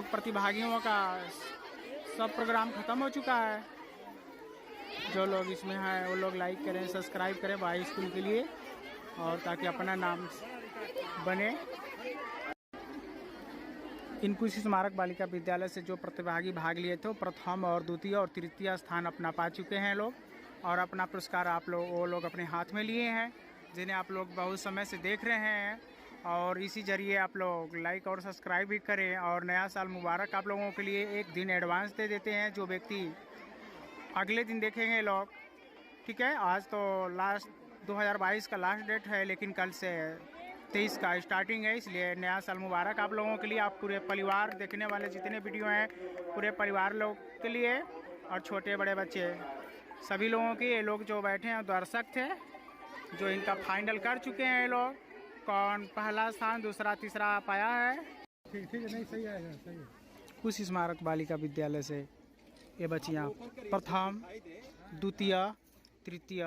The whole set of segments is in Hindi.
लोग प्रतिभागियों का सब प्रोग्राम ख़त्म हो चुका है। जो लोग इसमें हैं वो लोग लाइक करें, सब्सक्राइब करें भाई स्कूल के लिए, और ताकि अपना नाम बने। इन कुछ स्मारक बालिका विद्यालय से जो प्रतिभागी भाग लिए थे प्रथम और द्वितीय और तृतीय स्थान अपना पा चुके हैं लोग, और अपना पुरस्कार आप लोग वो लोग अपने हाथ में लिए हैं, जिन्हें आप लोग बहुत समय से देख रहे हैं। और इसी जरिए आप लोग लाइक और सब्सक्राइब भी करें। और नया साल मुबारक आप लोगों के लिए एक दिन एडवांस दे देते हैं, जो व्यक्ति अगले दिन देखेंगे लोग, ठीक है। आज तो लास्ट 2022 का लास्ट डेट है, लेकिन कल से 23 का स्टार्टिंग है, इसलिए नया साल मुबारक आप लोगों के लिए। आप पूरे परिवार देखने वाले जितने वीडियो हैं पूरे परिवार लोग के लिए, और छोटे बड़े बच्चे सभी लोगों के। ये लोग जो बैठे हैं दर्शक थे, जो इनका फाइनल कर चुके हैं। ये लोग कौन पहला स्थान, दूसरा, तीसरा पाया है। ठीक है, नहीं सही है, सही है। कुछ स्मारक बालिका विद्यालय से ये बच्चियाँ प्रथम, द्वितीय, तृतीय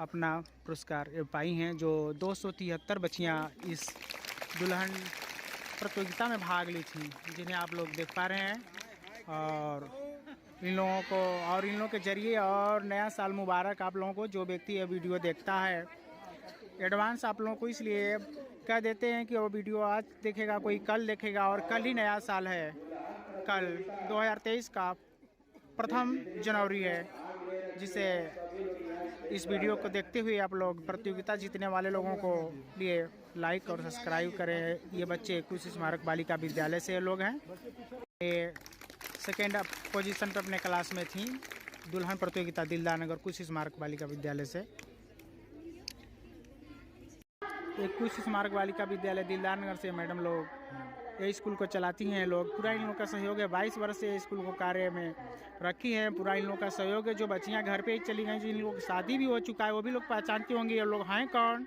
अपना पुरस्कार पाई हैं। जो 273 बच्चियाँ इस दुल्हन प्रतियोगिता में भाग ली थी, जिन्हें आप लोग देख पा रहे हैं। और इन लोगों को और इन लोगों के जरिए और नया साल मुबारक आप लोगों को। जो व्यक्ति ये वीडियो देखता है एडवांस आप लोगों को इसलिए कह देते हैं कि वो वीडियो आज देखेगा, कोई कल देखेगा, और कल ही नया साल है। कल 2023 का प्रथम जनवरी है, जिसे इस वीडियो को देखते हुए आप लोग प्रतियोगिता जीतने वाले लोगों को लिए लाइक और सब्सक्राइब करें। ये बच्चे कुछ स्मारक बालिका विद्यालय से लोग हैं। ये सेकेंड पोजीशन पर अपने क्लास में थी दुल्हन प्रतियोगिता दिलदार नगर कुछ स्मारक बालिका विद्यालय से। एक कुछ स्मारक बालिका विद्यालय दिलदार नगर से मैडम लोग ये स्कूल को चलाती हैं। लोग पूरा इन लोगों का सहयोग है, 22 वर्ष से स्कूल को कार्य में रखी है। पूरा इन लोगों का सहयोग है। जो बच्चियां घर पे ही चली गई, जिन लोगों की शादी भी हो चुका है, वो भी लोग पहचानती होंगी ये लोग हैं कौन,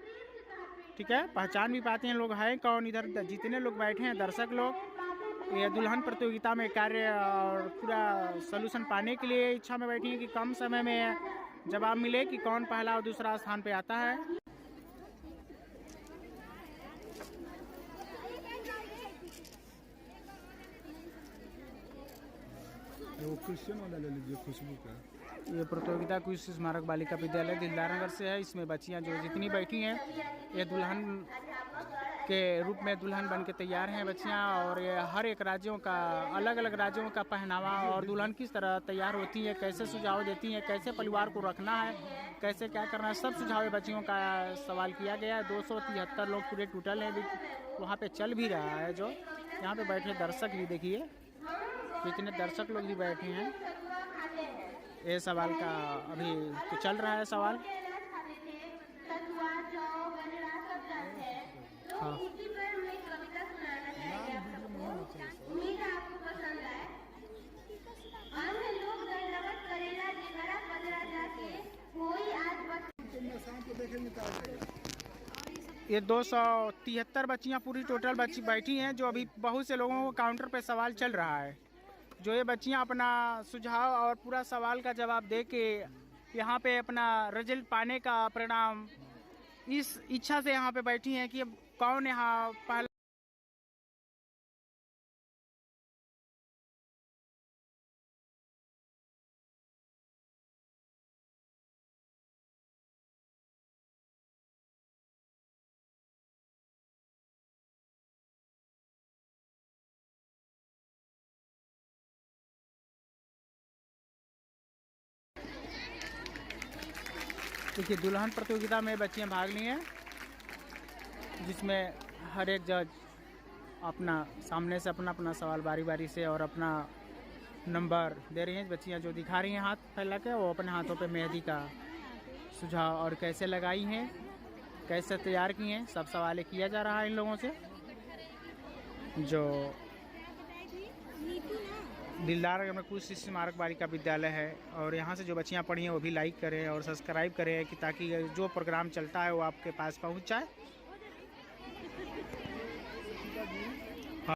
ठीक है, पहचान भी पाते हैं लोग हैं कौन। इधर जितने लोग बैठे हैं दर्शक लोग, ये दुल्हन प्रतियोगिता में कार्य और पूरा सोल्यूशन पाने के लिए इच्छा में बैठी हैं कि कम समय में जवाब मिले कि कौन पहला और दूसरा स्थान पे आता है। वो क्वेश्चन वाला ले लीजिए, खुशबू का। ये प्रतियोगिता कुछ स्मारक बालिका विद्यालय दिलदार नगर से है। इसमें बच्चियां जो जितनी बैठी हैं ये दुल्हन के रूप में दुल्हन बन के तैयार हैं बच्चियां। और ये हर एक राज्यों का अलग अलग राज्यों का पहनावा और दुल्हन किस तरह तैयार होती है, कैसे सुझाव देती हैं, कैसे परिवार को रखना है, कैसे क्या करना है, सब सुझाव बच्चियों का सवाल किया गया है। 273 लोग पूरे टोटल हैं, वहाँ पे चल भी रहा है। जो यहाँ पे बैठे दर्शक भी देखिए कितने दर्शक लोग भी बैठे हैं। ये सवाल का अभी तो चल रहा है सवाल। हाँ, ये 273 बच्चियाँ पूरी टोटल बच्ची बैठी हैं। जो अभी बहुत से लोगों को काउंटर पे सवाल चल रहा है। जो ये बच्चियाँ अपना सुझाव और पूरा सवाल का जवाब दे के यहाँ पे अपना रिजल्ट पाने का परिणाम इस इच्छा से यहाँ पे बैठी हैं कि कौन यहाँ पहला। देखिए दुल्हन प्रतियोगिता में बच्चियां भाग ली हैं, जिसमें हर एक जज अपना सामने से अपना अपना सवाल बारी बारी से और अपना नंबर दे रही हैं। बच्चियां जो दिखा रही हैं हाथ फैला के, वो अपने हाथों पे मेहंदी का सुझाव और कैसे लगाई हैं, कैसे तैयार की हैं, सब सवाल किया जा रहा है इन लोगों से। जो दिलदार नगर में कुछ स्मारक बालिका विद्यालय है, और यहाँ से जो बच्चियाँ पढ़ी हैं वो भी लाइक करें और सब्सक्राइब करें कि ताकि जो प्रोग्राम चलता है वो आपके पास पहुँच जाए। हाँ।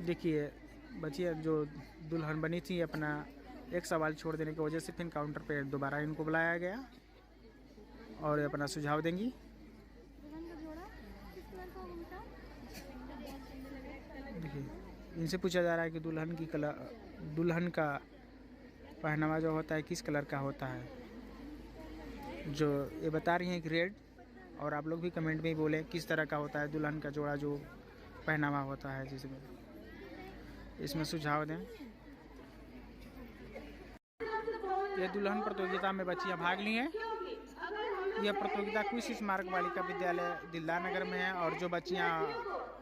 देखिए बच्चियाँ जो दुल्हन बनी थी, अपना एक सवाल छोड़ देने की वजह से फिर काउंटर पे दोबारा इनको बुलाया गया और अपना सुझाव देंगी। देखिए, इनसे पूछा जा रहा है कि दुल्हन का पहनावा जो होता है किस कलर का होता है। जो ये बता रही हैं कि रेड, और आप लोग भी कमेंट में ही बोलें किस तरह का होता है दुल्हन का जोड़ा जो पहनावा होता है, जिसमें इसमें सुझाव दें। ये दुल्हन प्रतियोगिता में बच्चियां भाग ली हैं। यह प्रतियोगिता कृषि स्मारक बालिका विद्यालय दिलदार नगर में है, और जो बच्चियां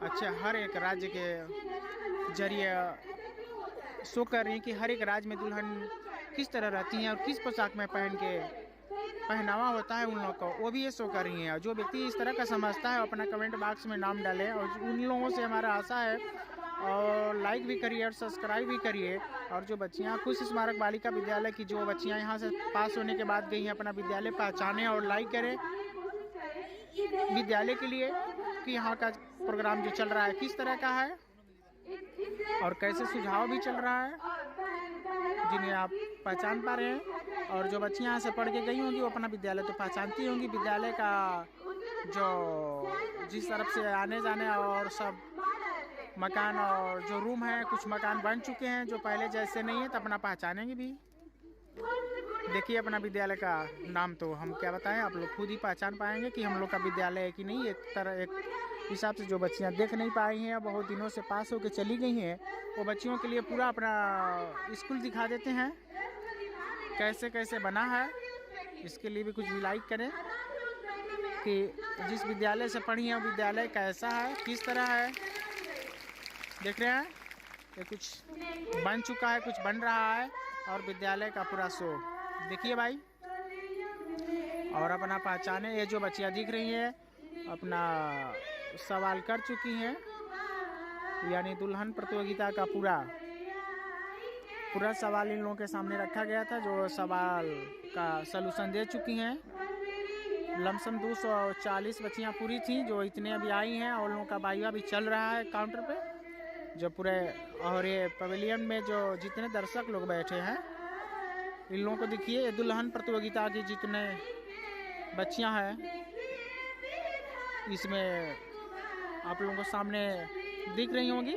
अच्छा हर एक राज्य के जरिए शो कर रही हैं कि हर एक राज्य में दुल्हन किस तरह रहती हैं और किस पोशाक में पहनावा होता है उन लोगों को, वो भी ये शो कर रही हैं। जो व्यक्ति इस तरह का समझता है अपना कमेंट बॉक्स में नाम डालें, और उन लोगों से हमारा आशा है और लाइक भी करिए और सब्सक्राइब भी करिए। और जो बच्चियां कृषि स्मारक बालिका विद्यालय की जो बच्चियां यहां से पास होने के बाद गई हैं, अपना विद्यालय पहचानें और लाइक करें विद्यालय के लिए कि यहाँ का प्रोग्राम जो चल रहा है किस तरह का है और कैसे सुझाव भी चल रहा है, जिन्हें आप पहचान पा रहे हैं। और जो बच्चियां यहाँ से पढ़ के गई होंगी वो अपना विद्यालय तो पहचानती होंगी। विद्यालय का जो जिस तरफ से आने जाने और सब मकान और जो रूम है, कुछ मकान बन चुके हैं जो पहले जैसे नहीं है, तो अपना पहचानेंगे भी। देखिए अपना विद्यालय का नाम तो हम क्या बताएं, आप लोग खुद ही पहचान पाएंगे कि हम लोग का विद्यालय है कि नहीं। एक हिसाब से जो बच्चियां देख नहीं पाई हैं, बहुत दिनों से पास होकर चली गई हैं, वो बच्चियों के लिए पूरा अपना स्कूल दिखा देते हैं कैसे कैसे बना है। इसके लिए भी कुछ भी लाइक करें कि जिस विद्यालय से पढ़ी है विद्यालय कैसा है, किस तरह है। देख रहे हैं ये कुछ बन चुका है, कुछ बन रहा है, और विद्यालय का पूरा शो देखिए भाई। और अपना पहचाने, ये जो बच्चियां दिख रही हैं अपना सवाल कर चुकी हैं, यानी दुल्हन प्रतियोगिता का पूरा सवाल इन लोगों के सामने रखा गया था, जो सवाल का सलूशन दे चुकी हैं। लमसम 240 बच्चियां पूरी थी जो इतने अभी आई हैं, और लोगों का वाइवा भी चल रहा है काउंटर पे जो पूरे। और ये पवेलियन में जो जितने दर्शक लोग बैठे हैं इन लोगों को देखिए, ये दुल्हन प्रतियोगिता की जितने बच्चियां हैं इसमें आप लोगों को सामने दिख रही होंगी।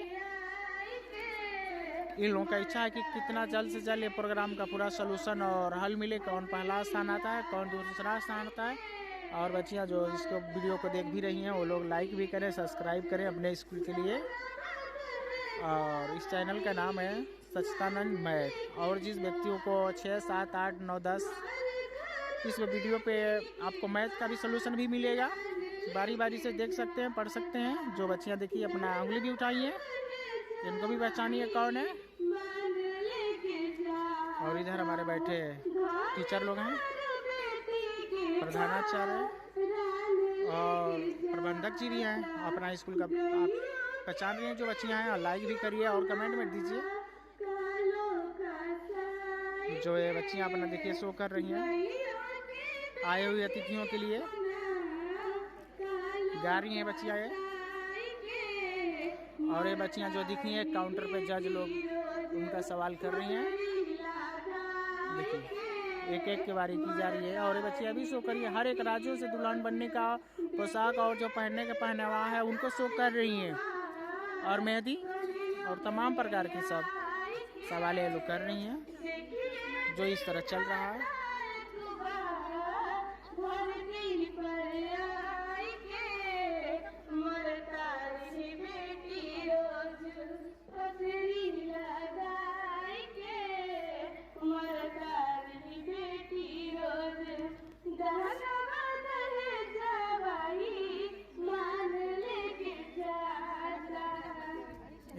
इन लोगों का इच्छा है कि कितना जल्द से जल्द ये प्रोग्राम का पूरा सलूशन और हल मिले, कौन पहला स्थान आता है, कौन दूसरा स्थान आता है। और बच्चियां जो इसको वीडियो को देख भी रही हैं वो लोग लाइक भी करें, सब्सक्राइब करें अपने स्कूल के लिए। और इस चैनल का नाम है सच्चिदानंद मैथ। और जिस व्यक्तियों को 6, 7, 8, 9, 10 इस वीडियो पे आपको मैथ का भी सलूशन भी मिलेगा, बारी बारी से देख सकते हैं, पढ़ सकते हैं। जो बच्चियां देखिए अपना उंगली भी उठाई है, इनको भी पहचानिए कौन है। और इधर हमारे बैठे टीचर लोग हैं, प्रधानाचार्य और प्रबंधक जी भी हैं। अपना स्कूल का आप पहचान रहे हैं जो बच्चियां हैं, और लाइक भी करिए और कमेंट में दीजिए। जो ये बच्चियां अपना देखिए शो कर रही हैं आए हुए अतिथियों के लिए, गा रही हैं बच्चियां ये। और ये बच्चियां जो दिखी हैं काउंटर पे जज लोग उनका सवाल कर रही हैं। देखिए एक एक की बारी की जा रही है, और ये बच्चियां भी शो कर रही है। हर एक राज्यों से दुल्हन बनने का पोशाक और जो पहनने का पहनावा है उनको शो कर रही हैं, और मेहंदी और तमाम प्रकार के सब सवाल ये लोग कर रही हैं जो इस तरह चल रहा है।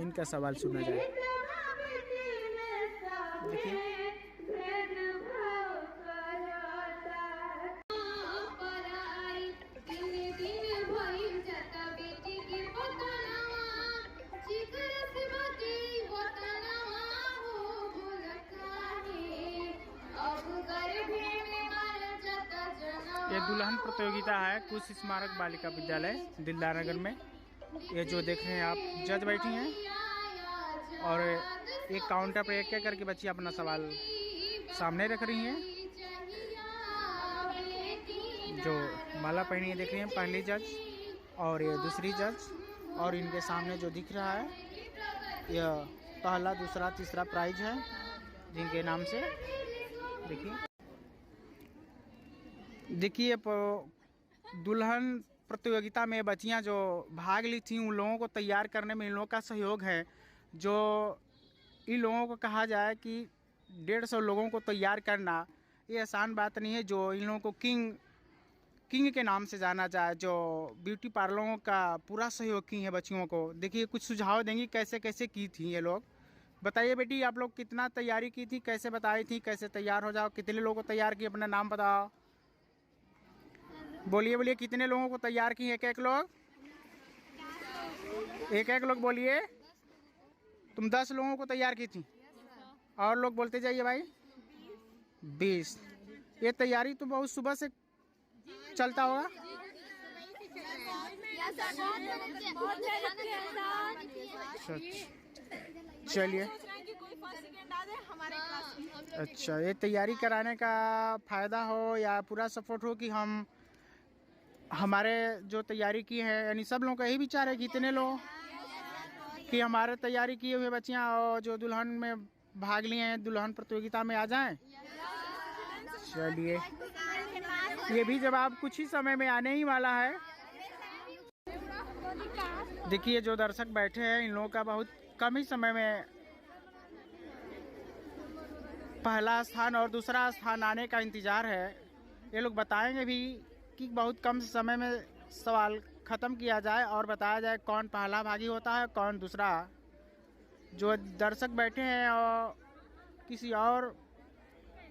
इनका सवाल सुना जाए। देखिए ये दुल्हन प्रतियोगिता है कृषि स्मारक बालिका विद्यालय दिलदार नगर में। ये जो देख रहे हैं आप जज बैठी हैं, और एक काउंटर पर एक एक करके बच्ची अपना सवाल सामने रख रही हैं। जो माला पहनी है देख रही हैं पहली जज और ये दूसरी जज, और इनके सामने जो दिख रहा है यह पहला दूसरा तीसरा प्राइज है जिनके नाम से। देखिए दुल्हन प्रतियोगिता में बच्चियां जो भाग ली थी उन लोगों को तैयार करने में इन लोगों का सहयोग है। जो इन लोगों को कहा जाए कि 150 लोगों को तैयार करना ये आसान बात नहीं है। जो इन लोगों को किंग के नाम से जाना जाए, जो ब्यूटी पार्लरों का पूरा सहयोग की है बच्चियों को। देखिए कुछ सुझाव देंगी कैसे कैसे की थी ये लोग। बताइए बेटी, आप लोग कितना तैयारी की थी, कैसे बताई थी, कैसे तैयार हो जाओ, कितने लोगों को तैयार की, अपना नाम बताओ। बोलिए बोलिए, कितने लोगों को तैयार की? एक एक लोग बोलिए। तुम 10 लोगों को तैयार की थी। और लोग बोलते जाइए भाई। 20। ये तैयारी तो बहुत सुबह से चलता होगा। चलिए, अच्छा, ये तैयारी कराने का फायदा हो या पूरा सपोर्ट हो कि हम हमारे जो तैयारी की है, यानी सब लोगों का यही विचार है कि इतने लोग कि हमारे तैयारी किए हुए बच्चियां और जो दुल्हन में भाग लिए हैं दुल्हन प्रतियोगिता में आ जाएं। चलिए, ये भी जवाब कुछ ही समय में आने ही वाला है। देखिए जो दर्शक बैठे हैं इन लोगों का बहुत कम ही समय में पहला स्थान और दूसरा स्थान आने का इंतज़ार है। ये लोग बताएंगे भी कि बहुत कम समय में सवाल ख़त्म किया जाए और बताया जाए कौन पहला भागी होता है कौन दूसरा। जो दर्शक बैठे हैं और किसी और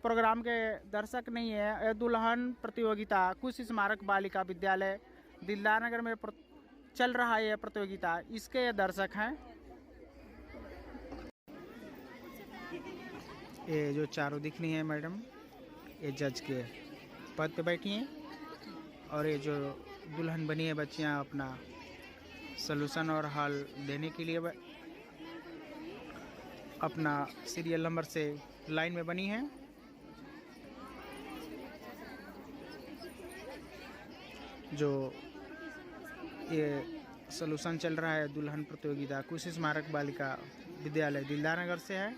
प्रोग्राम के दर्शक नहीं है। ये दुल्हन प्रतियोगिता कुश स्मारक बालिका विद्यालय दिलदार नगर में चल रहा है ये प्रतियोगिता, इसके ये दर्शक हैं। ये जो चारों दिख रही हैं मैडम, ये जज के पद पे बैठी हैं और ये जो दुल्हन बनी है बच्चियां अपना सलूशन और हल देने के लिए अपना सीरियल नंबर से लाइन में बनी है। जो ये सलूशन चल रहा है दुल्हन प्रतियोगिता कुश स्मारक बालिका विद्यालय दिलदार नगर से है।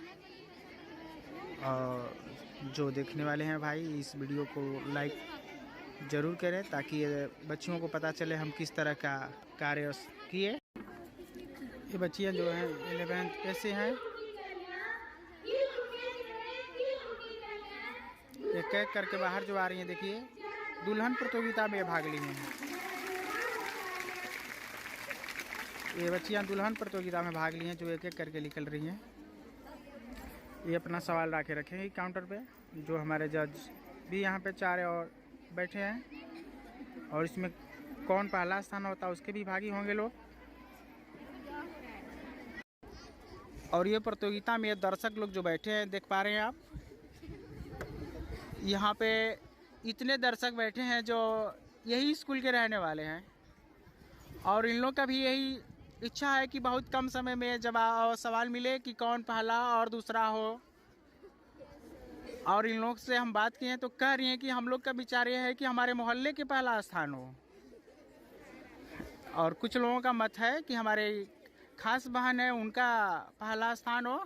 और जो देखने वाले हैं भाई इस वीडियो को लाइक ज़रूर करें ताकि ये बच्चियों को पता चले हम किस तरह का कार्य किए। ये बच्चियां जो हैं 11th ए से हैं। एक एक करके बाहर जो आ रही हैं, देखिए दुल्हन प्रतियोगिता में भाग ली हैं। ये बच्चियां दुल्हन प्रतियोगिता में भाग ली हैं जो एक एक करके निकल रही हैं। ये अपना सवाल रखेंगे काउंटर पे। जो हमारे जज भी यहाँ पे 4 और बैठे हैं और इसमें कौन पहला स्थान होता है उसके भी भागी होंगे लोग। और ये प्रतियोगिता में दर्शक लोग जो बैठे हैं देख पा रहे हैं आप, यहाँ पे इतने दर्शक बैठे हैं जो यही स्कूल के रहने वाले हैं और इन लोग का भी यही इच्छा है कि बहुत कम समय में जवाब सवाल मिले कि कौन पहला और दूसरा हो। और इन लोग से हम बात किए हैं तो कह रही हैं कि हम लोग का विचार यह है कि हमारे मोहल्ले के पहला स्थान हो। और कुछ लोगों का मत है कि हमारे खास बहन है उनका पहला स्थान हो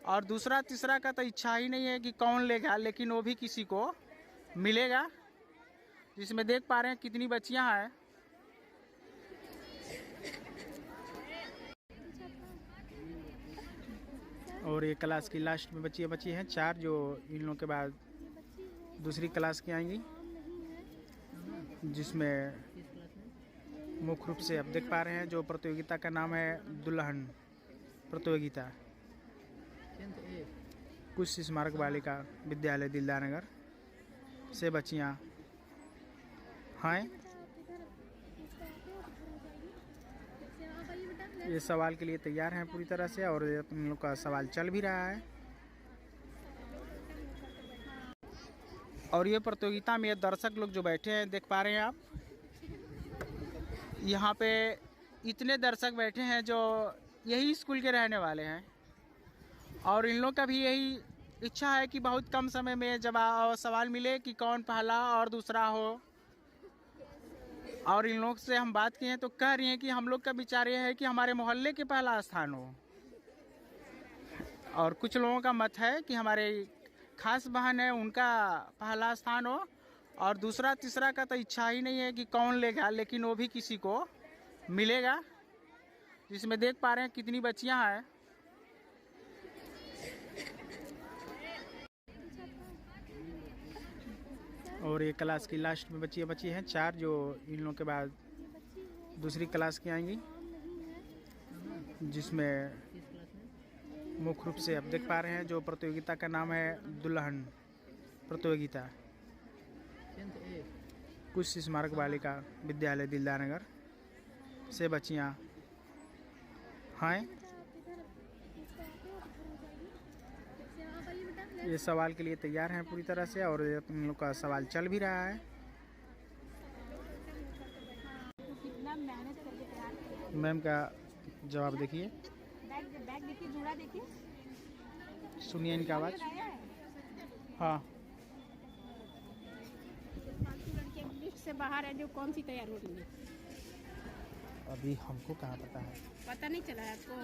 और दूसरा तीसरा का तो इच्छा ही नहीं है कि कौन लेगा, लेकिन वो भी किसी को मिलेगा। जिसमें देख पा रहे हैं कितनी बच्चियां हैं। और ये क्लास की लास्ट में बच्ची हैं 4 जो इन लोगों के बाद दूसरी क्लास की आएंगी, जिसमें मुख्य रूप से आप देख पा रहे हैं जो प्रतियोगिता का नाम है दुल्हन प्रतियोगिता कुश स्मारक बालिका विद्यालय दिलदार नगर से बच्चियां हैं। ये सवाल के लिए तैयार हैं पूरी तरह से और तुम लोग का सवाल चल भी रहा है। और ये प्रतियोगिता में दर्शक लोग जो बैठे हैं देख पा रहे हैं आप, यहाँ पे इतने दर्शक बैठे हैं जो यही स्कूल के रहने वाले हैं और इन लोग का भी यही इच्छा है कि बहुत कम समय में जवाब सवाल मिले कि कौन पहला और दूसरा हो। और इन लोग से हम बात किए हैं तो कह रही हैं कि हम लोग का विचार यह है कि हमारे मोहल्ले के पहला स्थान हो। और कुछ लोगों का मत है कि हमारे खास बहन है उनका पहला स्थान हो, और दूसरा तीसरा का तो इच्छा ही नहीं है कि कौन लेगा, लेकिन वो भी किसी को मिलेगा। जिसमें देख पा रहे हैं कितनी बच्चियां हैं। और ये क्लास की लास्ट में बच्ची हैं 4, जो इन लोगों के बाद दूसरी क्लास की आएंगी, जिसमें मुख्य रूप से आप देख पा रहे हैं जो प्रतियोगिता का नाम है दुल्हन प्रतियोगिता। कुछ स्मारक बालिका विद्यालय दिलदार नगर से बच्चियां हैं। ये सवाल के लिए तैयार हैं पूरी तरह से, और इन लोग का सवाल चल भी रहा है। मैम का जवाब देखिए, सुनिए इनका आवाज। हाँ, से बाहर है जो कौन सी तैयार हो रही है? अभी हमको कहाँ पता है, पता नहीं चला है आपको।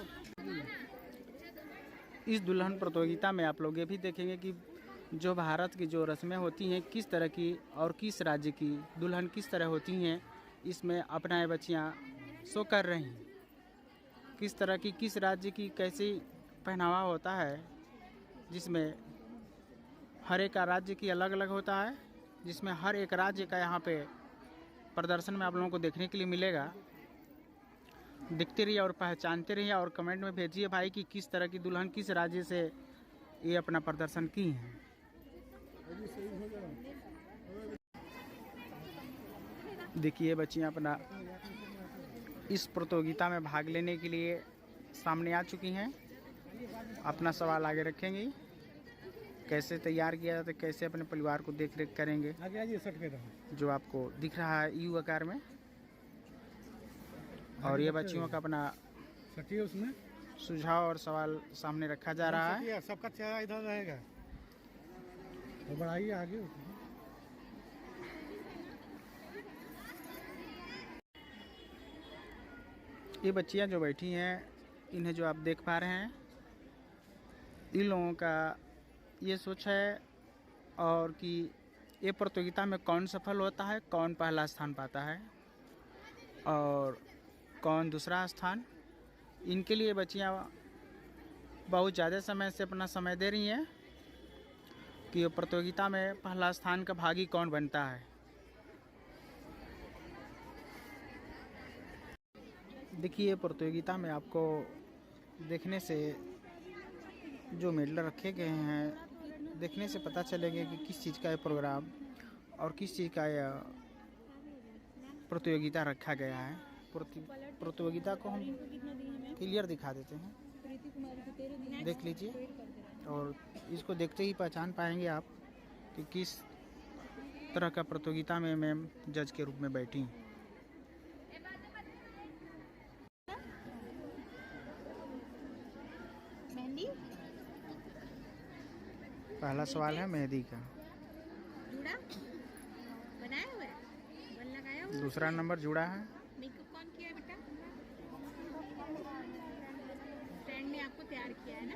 इस दुल्हन प्रतियोगिता में आप लोग ये भी देखेंगे कि जो भारत की जो रस्में होती हैं किस तरह की और किस राज्य की दुल्हन किस तरह होती हैं, इसमें अपना ये बच्चियाँ शो कर रही हैं। किस तरह की किस राज्य की कैसी पहनावा होता है, जिसमें हर एक राज्य की अलग अलग होता है, जिसमें हर एक राज्य का यहाँ पे प्रदर्शन में आप लोगों को देखने के लिए मिलेगा। दिखते रहिए और पहचानते रहिए, और कमेंट में भेजिए भाई कि किस तरह की दुल्हन किस राज्य से ये अपना प्रदर्शन की हैं। देखिए बच्चियाँ अपना इस प्रतियोगिता में भाग लेने के लिए सामने आ चुकी हैं। अपना सवाल आगे रखेंगी, कैसे तैयार किया जाता है, कैसे अपने परिवार को देख रेख करेंगे, जो आपको दिख रहा है यू आकार में। और ये बच्चियों का अपना उसमें सुझाव और सवाल सामने रखा जा रहा है। सबका चेहरा इधर रहेगा तो बढ़ाइए आगे। ये बच्चियां जो बैठी हैं, इन्हें जो आप देख पा रहे हैं, इन लोगों का ये सोच है और कि ये प्रतियोगिता में कौन सफल होता है, कौन पहला स्थान पाता है और कौन दूसरा स्थान। इनके लिए बच्चियां बहुत ज़्यादा समय से अपना समय दे रही हैं कि ये प्रतियोगिता में पहला स्थान का भागी कौन बनता है। देखिए प्रतियोगिता में आपको देखने से जो मेडल रखे गए हैं, देखने से पता चलेगा कि किस चीज़ का ये प्रोग्राम और किस चीज़ का यह प्रतियोगिता रखा गया है। प्रतियोगिता को हम क्लियर दिखा देते हैं, देख लीजिए, और इसको देखते ही पहचान पाएंगे आप कि किस तरह का प्रतियोगिता में मैम जज के रूप में बैठी हैं। पहला सवाल है मेहंदी का, बनाया हुआ है, बन लगाया हुआ है। दूसरा नंबर जुड़ा है। मेकअप कौन किया है बेटा? फ्रेंड ने आपको तैयार किया है ना।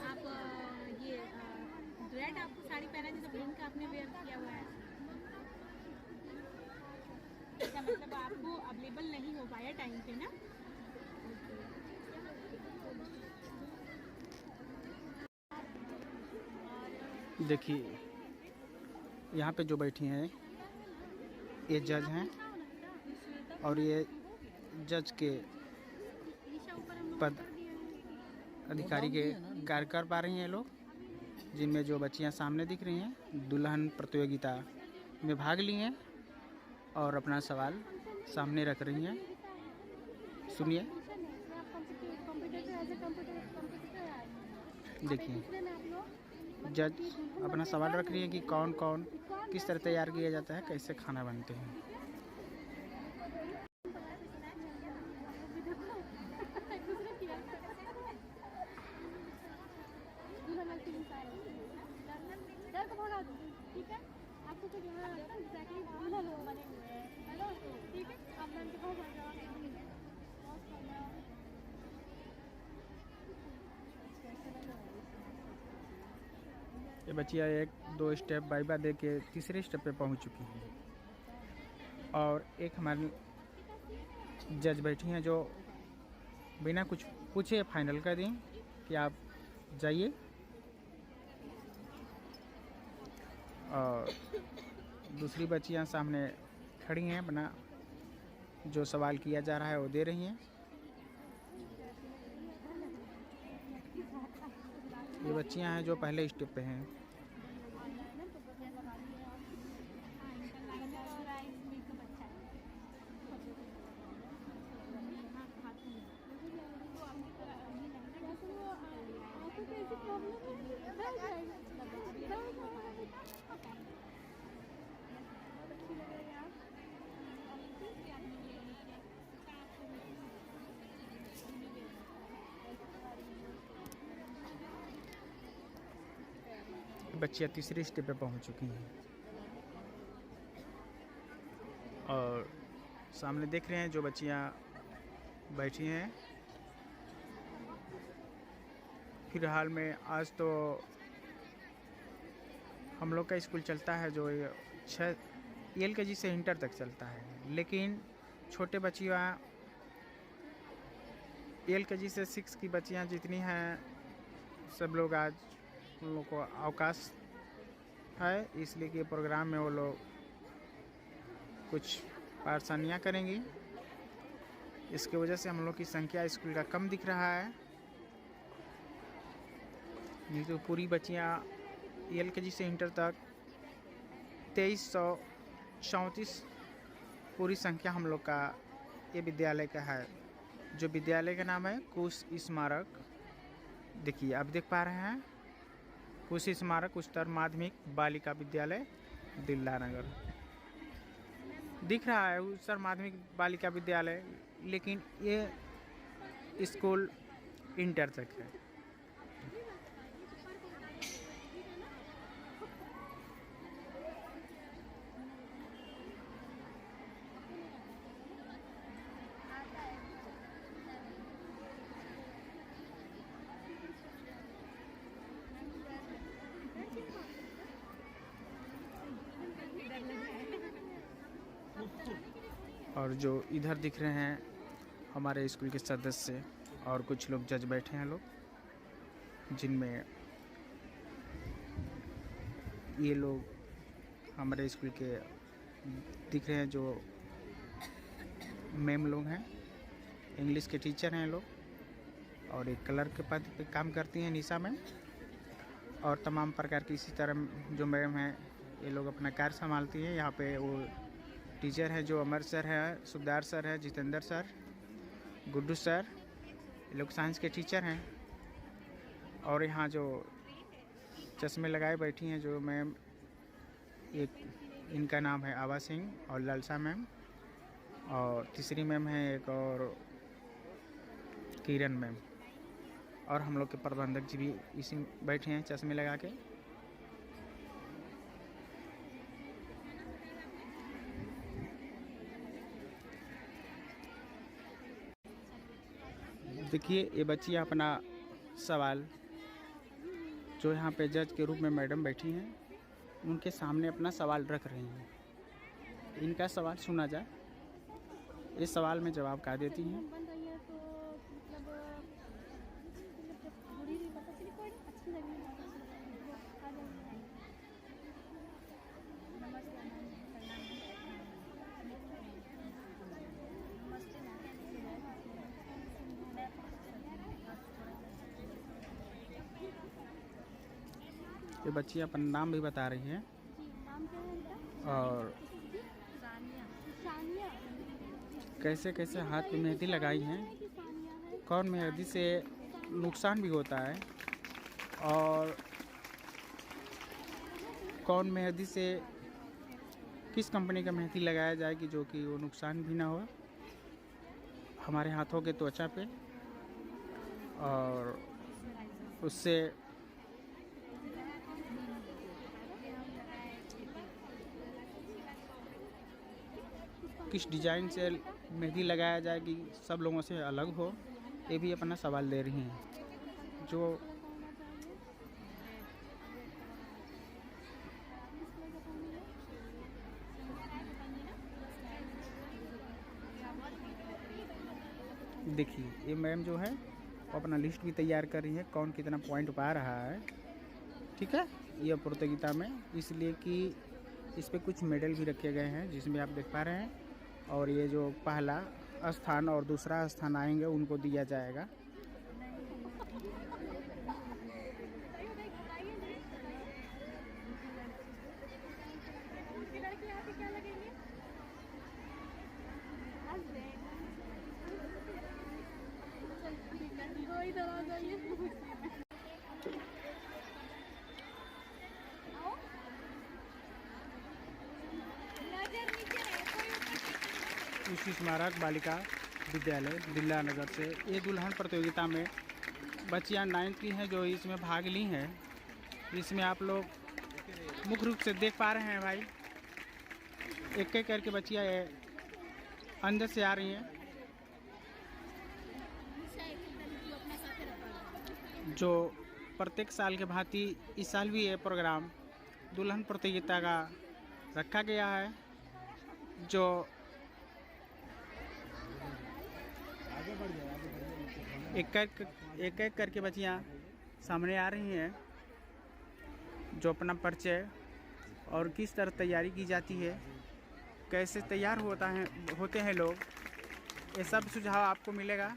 आप ये रेड आपको साड़ी पहना है, जैसे पिंक आपने वेयर किया हुआ है। इसका मतलब आपको अवेलेबल नहीं हो पाया टाइम पे ना। देखिए यहाँ पे जो बैठी हैं ये जज हैं, और ये जज के पद अधिकारी के कार्य कर पा रही हैं लोग, जिनमें जो बच्चियाँ सामने दिख रही हैं दुल्हन प्रतियोगिता में भाग ली हैं और अपना सवाल सामने रख रही हैं। सुनिए, देखिए जज अपना सवाल रख रही है कि कौन कौन किस तरह तैयार किया जाता है, कैसे खाना बनते हैं। ठीक है, आपको कुछ एग्जैक्टली बने हुए हैं, हेलो, ठीक है, आप लंच को हो जाओ। ये बच्चियाँ 1-2 स्टेप बाई बाई दे के तीसरे स्टेप पे पहुंच चुकी हैं। और एक हमारी जज बैठी हैं जो बिना कुछ पूछे फाइनल कर दी कि आप जाइए। और दूसरी बच्चियां सामने खड़ी हैं, अपना जो सवाल किया जा रहा है वो दे रही हैं। ये बच्चियां हैं जो पहले स्टेप पे हैं। बच्चियाँ तीसरी स्टेप पे पहुंच चुकी हैं और सामने देख रहे हैं जो बच्चियाँ बैठी हैं। फिलहाल में आज तो हम लोग का स्कूल चलता है जो 6 LKG से इंटर तक चलता है, लेकिन छोटे बच्चियाँ LKG से 6 की बच्चियाँ जितनी हैं सब लोग आज उन लोग को अवकाश है, इसलिए कि प्रोग्राम में वो लोग कुछ परेशानियाँ करेंगी। इसकी वजह से हम लोग की संख्या स्कूल का कम दिख रहा है। नहीं तो पूरी बच्चियाँ LKG से इंटर तक 2334 पूरी संख्या हम लोग का ये विद्यालय का है, जो विद्यालय का नाम है कुश स्मारक। देखिए आप देख पा रहे हैं, कुश स्मारक उच्चतर माध्यमिक बालिका विद्यालय दिल्ला नगर दिख रहा है, उच्चतर माध्यमिक बालिका विद्यालय, लेकिन ये स्कूल इंटर तक है। और जो इधर दिख रहे हैं हमारे स्कूल के सदस्य और कुछ लोग जज बैठे हैं लोग, जिनमें ये लोग हमारे स्कूल के दिख रहे हैं जो मैम लोग हैं, इंग्लिश के टीचर हैं लोग, और एक कलर के पद पे काम करती हैं निशा मैम, और तमाम प्रकार की इसी तरह जो मैम हैं ये लोग अपना कार्य संभालती हैं। यहाँ पे वो टीचर हैं जो अमर सर है, सुखदार सर है, जितेंद्र सर, गुड्डू सर, ये लोग साइंस के टीचर हैं। और यहाँ जो चश्मे लगाए बैठी हैं जो मैम, एक इनका नाम है आभा सिंह और ललसा मैम, और तीसरी मैम है एक और किरण मैम, और हम लोग के प्रबंधक जी भी इसी बैठे हैं चश्मे लगा के। देखिए ये बच्ची अपना सवाल जो यहाँ पे जज के रूप में मैडम बैठी हैं उनके सामने अपना सवाल रख रही हैं। इनका सवाल सुना जाए, इस सवाल में जवाब क्या देती हैं। ये बच्ची अपना नाम भी बता रही है और कैसे कैसे हाथ पे मेहंदी लगाई हैं, कौन मेहंदी से नुकसान भी होता है और कौन मेहंदी से किस कंपनी का मेहंदी लगाया जाए कि जो कि वो नुकसान भी ना हो हमारे हाथों के त्वचा पे, और उससे किस डिज़ाइन से मेहंदी लगाया जाए कि सब लोगों से अलग हो, ये भी अपना सवाल दे रही हैं। जो देखिए ये मैम जो है वो अपना लिस्ट भी तैयार कर रही है, कौन कितना पॉइंट पा रहा है। ठीक है, ये प्रतियोगिता में, इसलिए कि इस पे कुछ मेडल भी रखे गए हैं जिसमें आप देख पा रहे हैं। और ये जो पहला स्थान और दूसरा स्थान आएंगे उनको दिया जाएगा। ऋषि स्मारक बालिका विद्यालय दिल्ला नगर से ये दुल्हन प्रतियोगिता में बच्चियां 9th की हैं जो इसमें भाग ली हैं। इसमें आप लोग मुख्य रूप से देख पा रहे हैं भाई, एक एक करके बच्चियां अंदर से आ रही हैं। जो प्रत्येक साल के भांति इस साल भी ये प्रोग्राम दुल्हन प्रतियोगिता का रखा गया है। जो एक एक करके बच्चियां सामने आ रही हैं, जो अपना परिचय और किस तरह तैयारी की जाती है, कैसे तैयार होते हैं लोग, ये सब सुझाव आपको मिलेगा।